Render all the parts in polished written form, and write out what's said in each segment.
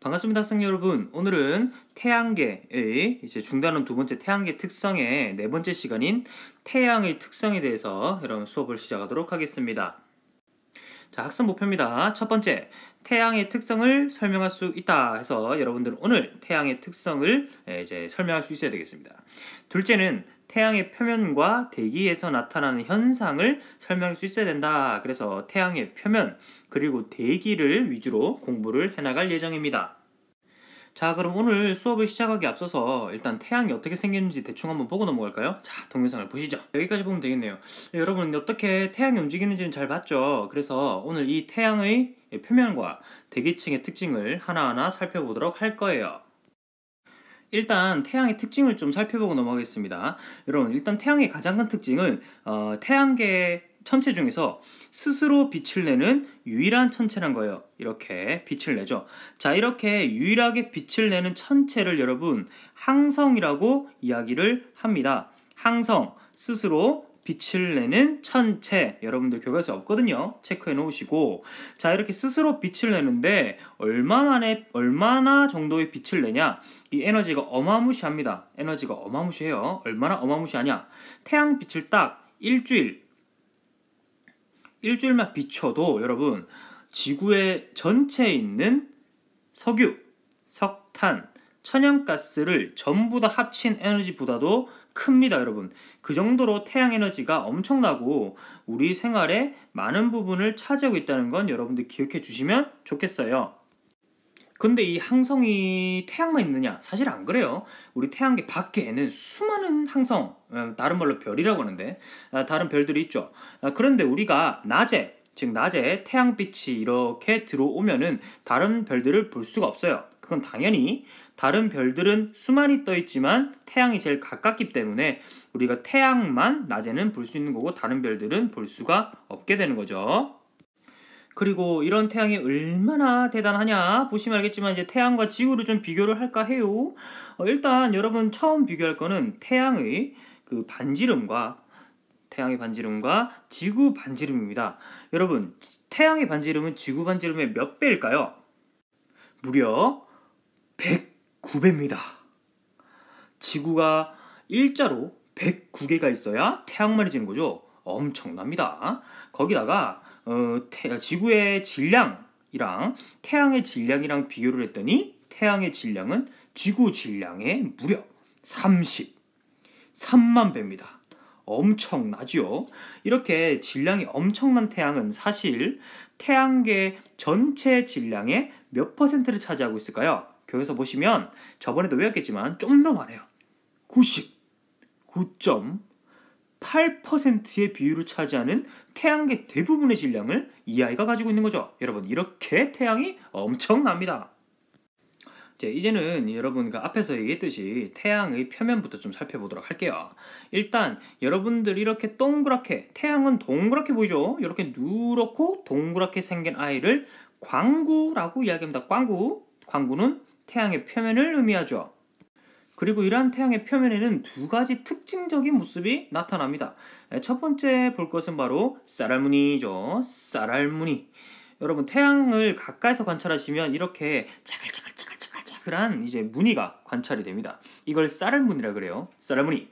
반갑습니다, 학생 여러분. 오늘은 태양계의 이제 중단원 두 번째 태양계 특성의 네 번째 시간인 태양의 특성에 대해서 여러분 수업을 시작하도록 하겠습니다. 자, 학습 목표입니다. 첫 번째, 태양의 특성을 설명할 수 있다 해서 여러분들은 오늘 태양의 특성을 이제 설명할 수 있어야 되겠습니다. 둘째는 태양의 표면과 대기에서 나타나는 현상을 설명할 수 있어야 된다. 그래서 태양의 표면 그리고 대기를 위주로 공부를 해나갈 예정입니다. 자, 그럼 오늘 수업을 시작하기 앞서서 일단 태양이 어떻게 생겼는지 대충 한번 보고 넘어갈까요? 자, 동영상을 보시죠. 여기까지 보면 되겠네요. 여러분, 어떻게 태양이 움직이는지는 잘 봤죠? 그래서 오늘 이 태양의 표면과 대기층의 특징을 하나하나 살펴보도록 할 거예요. 일단 태양의 특징을 좀 살펴보고 넘어가겠습니다. 여러분, 일단 태양의 가장 큰 특징은 태양계 천체 중에서 스스로 빛을 내는 유일한 천체란 거예요. 이렇게 빛을 내죠. 자, 이렇게 유일하게 빛을 내는 천체를 여러분 항성이라고 이야기를 합니다. 항성, 스스로 빛을 내는 천체. 여러분들 교과서에 없거든요. 체크해 놓으시고, 자, 이렇게 스스로 빛을 내는데 얼마나 정도의 빛을 내냐? 이 에너지가 어마무시합니다. 에너지가 어마무시해요. 얼마나 어마무시하냐? 태양빛을 딱 일주일만 비춰도 여러분 지구의 전체에 있는 석유, 석탄, 천연가스를 전부 다 합친 에너지보다도 큽니다, 여러분. 그 정도로 태양 에너지가 엄청나고 우리 생활의 많은 부분을 차지하고 있다는 건 여러분들 기억해 주시면 좋겠어요. 근데 이 항성이 태양만 있느냐? 사실 안 그래요. 우리 태양계 밖에는 수많은 항성, 다른 말로 별이라고 하는데 다른 별들이 있죠. 그런데 우리가 낮에 태양빛이 이렇게 들어오면은 다른 별들을 볼 수가 없어요. 그건 당연히 다른 별들은 수많이 떠 있지만 태양이 제일 가깝기 때문에 우리가 태양만 낮에는 볼 수 있는 거고 다른 별들은 볼 수가 없게 되는 거죠. 그리고 이런 태양이 얼마나 대단하냐 보시면 알겠지만 이제 태양과 지구를 좀 비교를 할까 해요. 일단 여러분 처음 비교할 거는 태양의 반지름과 지구 반지름입니다. 여러분, 태양의 반지름은 지구 반지름의 몇 배일까요? 무려 109배입니다. 지구가 일자로 109개가 있어야 태양만이 지는 거죠. 엄청납니다. 거기다가 지구의 질량이랑 태양의 질량이랑 비교를 했더니 태양의 질량은 지구 질량의 무려 33만 배입니다. 엄청나죠? 이렇게 질량이 엄청난 태양은 사실 태양계 전체 질량의 몇 퍼센트를 차지하고 있을까요? 교과서 보시면 저번에도 외웠겠지만 좀 더 많아요. 99.8%의 비율을 차지하는 태양계 대부분의 질량을 이 아이가 가지고 있는 거죠. 여러분, 이렇게 태양이 엄청납니다. 이제는 여러분 앞에서 얘기했듯이 태양의 표면부터 좀 살펴보도록 할게요. 일단 여러분들 이렇게 태양은 동그랗게 보이죠? 이렇게 누렇고 동그랗게 생긴 아이를 광구라고 이야기합니다. 광구는 태양의 표면을 의미하죠. 그리고 이러한 태양의 표면에는 두 가지 특징적인 모습이 나타납니다. 첫 번째 볼 것은 바로 쌀알무늬죠. 쌀알무늬. 여러분, 태양을 가까이서 관찰하시면 이렇게 자글자글한 이제 무늬가 관찰이 됩니다. 이걸 쌀알무늬라 그래요. 쌀알무늬.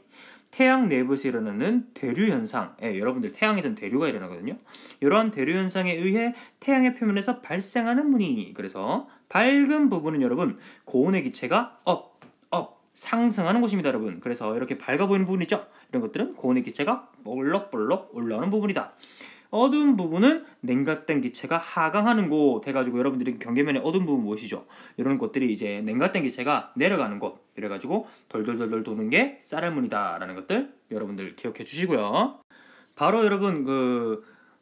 태양 내부에서 일어나는 대류 현상. 여러분들 태양에서는 대류가 일어나거든요. 이러한 대류 현상에 의해 태양의 표면에서 발생하는 무늬. 그래서 밝은 부분은 여러분 고온의 기체가 상승하는 곳입니다, 여러분. 그래서 이렇게 밝아 보이는 부분 있죠? 이런 것들은 고온의 기체가 볼록볼록 올라오는 부분이다. 어두운 부분은 냉각된 기체가 하강하는 곳 해가지고 여러분들이 경계면에 어두운 부분 무엇이죠? 이런 것들이 이제 냉각된 기체가 내려가는 곳. 이래가지고 돌돌돌돌 도는 게 쌀알무늬다 라는 것들 여러분들 기억해 주시고요. 바로 여러분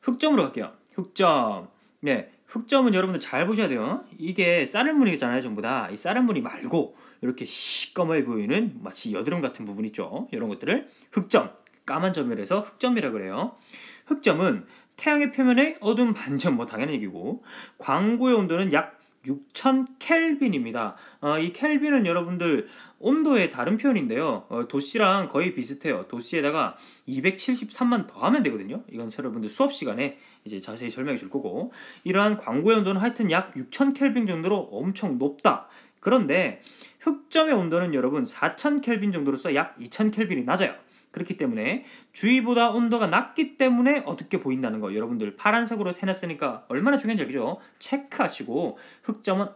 흑점으로 갈게요. 흑점. 네, 흑점은 여러분들 잘 보셔야 돼요. 이게 쌀알무늬잖아요, 전부 다. 이 쌀알무늬 말고 이렇게 시꺼멓게 보이는 마치 여드름 같은 부분 있죠. 이런 것들을 흑점, 까만 점을 해서 흑점이라고 그래요. 흑점은 태양의 표면의 어두운 반점, 당연한 얘기고, 광구의 온도는 약 6000 켈빈입니다. 이 켈빈은 여러분들 온도의 다른 표현인데요. 도씨랑 거의 비슷해요. 도씨에다가 273만 더하면 되거든요. 이건 여러분들 수업 시간에 이제 자세히 설명해 줄 거고, 이러한 광구의 온도는 하여튼 약 6000 켈빈 정도로 엄청 높다. 그런데 흑점의 온도는 여러분 4000 켈빈 정도로서 약 2000 켈빈이 낮아요. 그렇기 때문에 주위보다 온도가 낮기 때문에 어둡게 보인다는 거, 여러분들 파란색으로 해놨으니까 얼마나 중요한지 알죠? 체크하시고 흑점은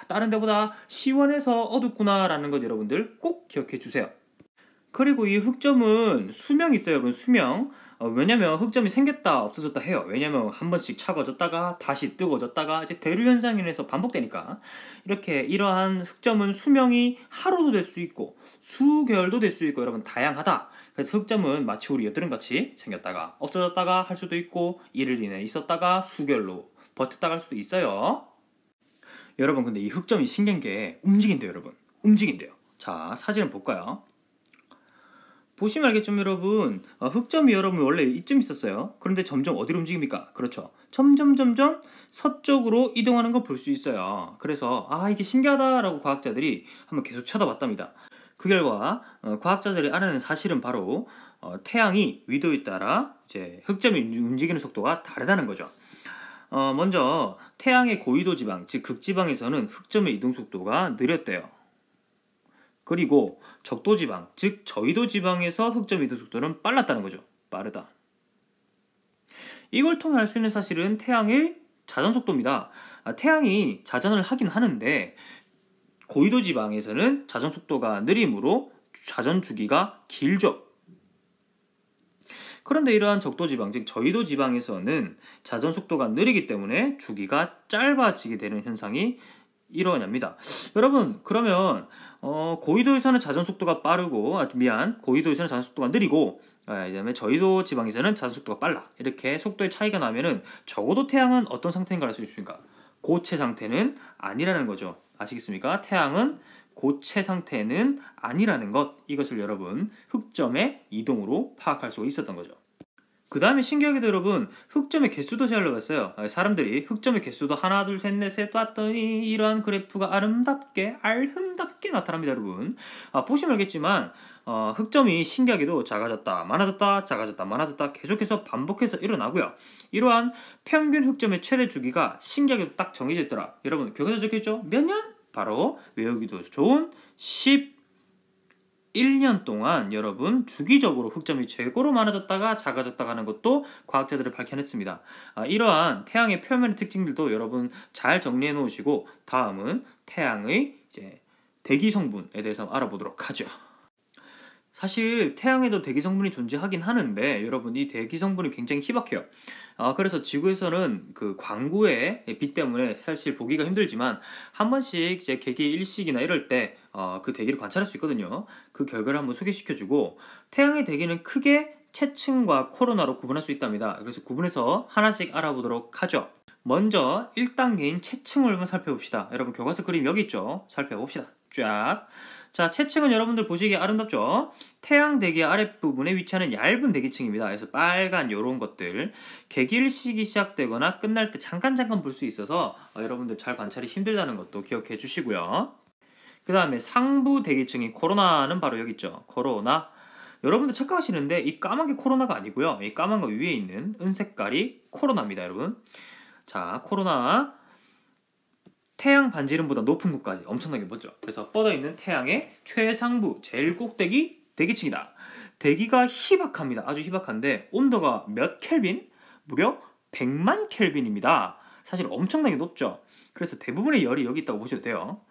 다른 데보다 시원해서 어둡구나 라는 것 여러분들 꼭 기억해 주세요. 그리고 이 흑점은 수명이 있어요, 여러분. 수명. 왜냐면 흑점이 생겼다 없어졌다 해요. 왜냐면 한 번씩 차가워졌다가 다시 뜨거워졌다가 이제 대류 현상으로 인해서 반복되니까. 이렇게 이러한 흑점은 수명이 하루도 될 수 있고 수개월도 될 수 있고 여러분 다양하다. 그래서 흑점은 마치 우리 여드름같이 생겼다가 없어졌다가 할 수도 있고, 이를 인해 있었다가 수개월로 버텼다가 할 수도 있어요. 여러분 근데 이 흑점이 신기한 게 움직인대요, 여러분. 움직인대요. 자, 사진을 볼까요? 보시면 알겠지만 여러분, 흑점이 여러분 원래 이쯤 있었어요. 그런데 점점 어디로 움직입니까? 그렇죠. 점점 서쪽으로 이동하는 걸 볼 수 있어요. 그래서 이게 신기하다라고 과학자들이 한번 계속 쳐다봤답니다. 그 결과 과학자들이 알아낸 사실은 바로 태양이 위도에 따라 이제 흑점이 움직이는 속도가 다르다는 거죠. 먼저 태양의 고위도 지방, 즉 극지방에서는 흑점의 이동 속도가 느렸대요. 그리고 적도 지방, 즉 저위도 지방에서 흑점 이동 속도는 빨랐다는 거죠. 빠르다. 이걸 통해 알 수 있는 사실은 태양의 자전 속도입니다. 태양이 자전을 하긴 하는데 고위도 지방에서는 자전 속도가 느리므로 자전 주기가 길죠. 그런데 이러한 적도 지방, 즉 저위도 지방에서는 자전 속도가 느리기 때문에 주기가 짧아지게 되는 현상이 일어납니다. 여러분, 그러면 고위도에서는 자전 속도가 빠르고, 고위도에서는 자전 속도가 느리고, 그다음에 저위도 지방에서는 자전 속도가 빨라. 이렇게 속도의 차이가 나면은 적어도 태양은 어떤 상태인가 알 수 있습니까? 고체 상태는 아니라는 거죠. 아시겠습니까? 태양은 고체 상태는 아니라는 것, 이것을 여러분 흑점의 이동으로 파악할 수 있었던 거죠. 그 다음에 신기하게도 여러분 흑점의 개수도 재알려봤어요. 사람들이 흑점의 개수도 하나 둘 셋 넷 셋 봤더니 이러한 그래프가 아름답게 나타납니다, 여러분. 보시면 알겠지만 흑점이 신기하게도 작아졌다 많아졌다 작아졌다 많아졌다 계속해서 반복해서 일어나고요. 이러한 평균 흑점의 최대 주기가 신기하게도 딱 정해져 있더라. 여러분 교과서에 적혀있죠? 몇 년? 바로 외우기도 좋은 11년 동안 여러분 주기적으로 흑점이 최고로 많아졌다가 작아졌다가 하는 것도 과학자들이 밝혀냈습니다. 이러한 태양의 표면의 특징들도 여러분 잘 정리해 놓으시고, 다음은 태양의 이제 대기 성분에 대해서 알아보도록 하죠. 사실 태양에도 대기 성분이 존재하긴 하는데 여러분 이 대기 성분이 굉장히 희박해요. 그래서 지구에서는 그 광구의 빛 때문에 사실 보기가 힘들지만 한 번씩 이제 개기 일식이나 이럴 때 그 대기를 관찰할 수 있거든요. 그 결과를 한번 소개시켜주고, 태양의 대기는 크게 체층과 코로나로 구분할 수 있답니다. 그래서 구분해서 하나씩 알아보도록 하죠. 먼저 1단계인 체층을 한번 살펴봅시다. 여러분 교과서 그림 여기 있죠? 살펴봅시다. 쫙. 자, 체층은 여러분들 보시기에 아름답죠? 태양 대기 아랫부분에 위치하는 얇은 대기층입니다. 그래서 빨간 요런 것들, 개기일식이 시작되거나 끝날 때 잠깐 볼 수 있어서 여러분들 잘 관찰이 힘들다는 것도 기억해 주시고요. 그 다음에 상부 대기층인 코로나는 바로 여기 있죠. 코로나. 여러분들 착각하시는데 이 까만 게 코로나가 아니고요. 이 까만 거 위에 있는 은색깔이 코로나입니다, 여러분. 자, 코로나. 태양 반지름보다 높은 곳까지 엄청나게 뻗죠. 그래서 뻗어있는 태양의 최상부 제일 꼭대기 대기층이다. 대기가 희박합니다. 아주 희박한데 온도가 몇 켈빈? 무려 100만 켈빈입니다. 사실 엄청나게 높죠. 그래서 대부분의 열이 여기 있다고 보셔도 돼요.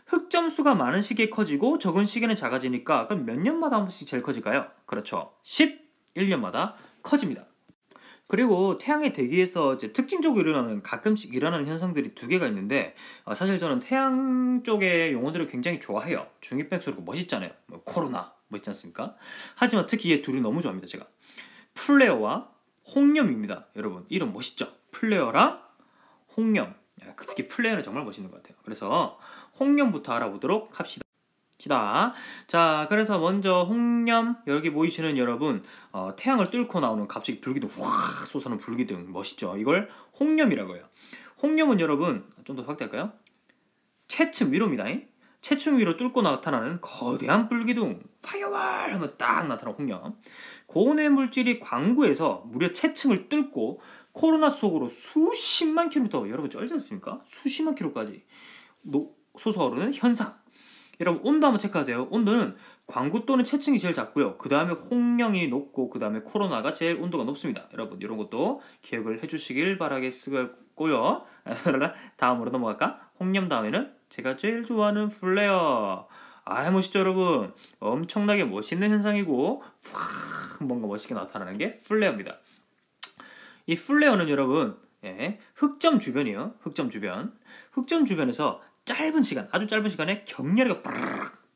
흑점 수가 많은 시기에 커지고 적은 시기에는 작아지니까 그럼 몇 년마다 한 번씩 제일 커질까요? 그렇죠. 11년마다 커집니다. 그리고 태양의 대기에서 이제 특징적으로 가끔씩 일어나는 현상들이 두 개가 있는데, 사실 저는 태양 쪽의 용어들을 굉장히 좋아해요. 중이병스럽고 멋있잖아요. 뭐 코로나 멋있지 않습니까? 하지만 특히 이 둘이 너무 좋아합니다, 제가. 플레어와 홍염입니다. 여러분 이름 멋있죠? 플레어랑 홍염. 특히 플레어는 정말 멋있는 것 같아요. 그래서 홍염부터 알아보도록 합시다. 자, 그래서 먼저 홍염, 여기 보이시는 여러분 태양을 뚫고 나오는 갑자기 불기둥 확 솟아는 불기둥 멋있죠? 이걸 홍염이라고 해요. 홍염은 여러분 좀 더 확대할까요? 채층 위로입니다. 채층 위로 뚫고 나타나는 거대한 불기둥 파이어월 하면 딱 나타나는 홍염. 고온의 물질이 광구에서 무려 채층을 뚫고 코로나 속으로 수십만 킬로미터, 여러분 쩔지 않습니까? 수십만 킬로까지 솟아오르는 현상. 여러분 온도 한번 체크하세요. 온도는 광구 또는 채층이 제일 작고요. 그 다음에 홍령이 높고 그 다음에 코로나가 제일 온도가 높습니다. 여러분 이런 것도 기억을 해주시길 바라겠고요. 다음으로 넘어갈까? 홍염 다음에는 제가 제일 좋아하는 플레어. 멋있죠 여러분? 엄청나게 멋있는 현상이고 확 뭔가 멋있게 나타나는 게 플레어입니다. 이 플레어는 여러분 흑점 주변이에요. 흑점 주변에서 아주 짧은 시간에 격렬하게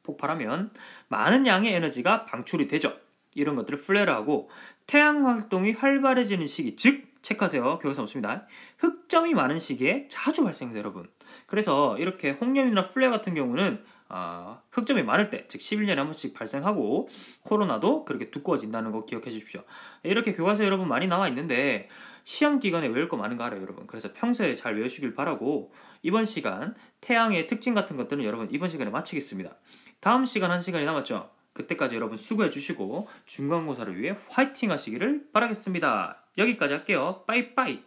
폭발하면 많은 양의 에너지가 방출이 되죠. 이런 것들을 플레어를 하고, 태양 활동이 활발해지는 시기, 즉 체크하세요. 교과서 없습니다. 흑점이 많은 시기에 자주 발생합니다, 여러분. 그래서 이렇게 홍염이나 플레어 같은 경우는 흑점이 많을 때, 즉 11년에 한 번씩 발생하고 코로나도 그렇게 두꺼워진다는 거 기억해 주십시오. 이렇게 교과서 여러분 많이 나와 있는데 시험 기간에 외울 거 많은 거 알아요, 여러분. 그래서 평소에 잘 외우시길 바라고, 이번 시간 태양의 특징 같은 것들은 여러분 이번 시간에 마치겠습니다. 다음 시간 1시간이 남았죠. 그때까지 여러분 수고해 주시고 중간고사를 위해 화이팅 하시기를 바라겠습니다. 여기까지 할게요. 빠이빠이.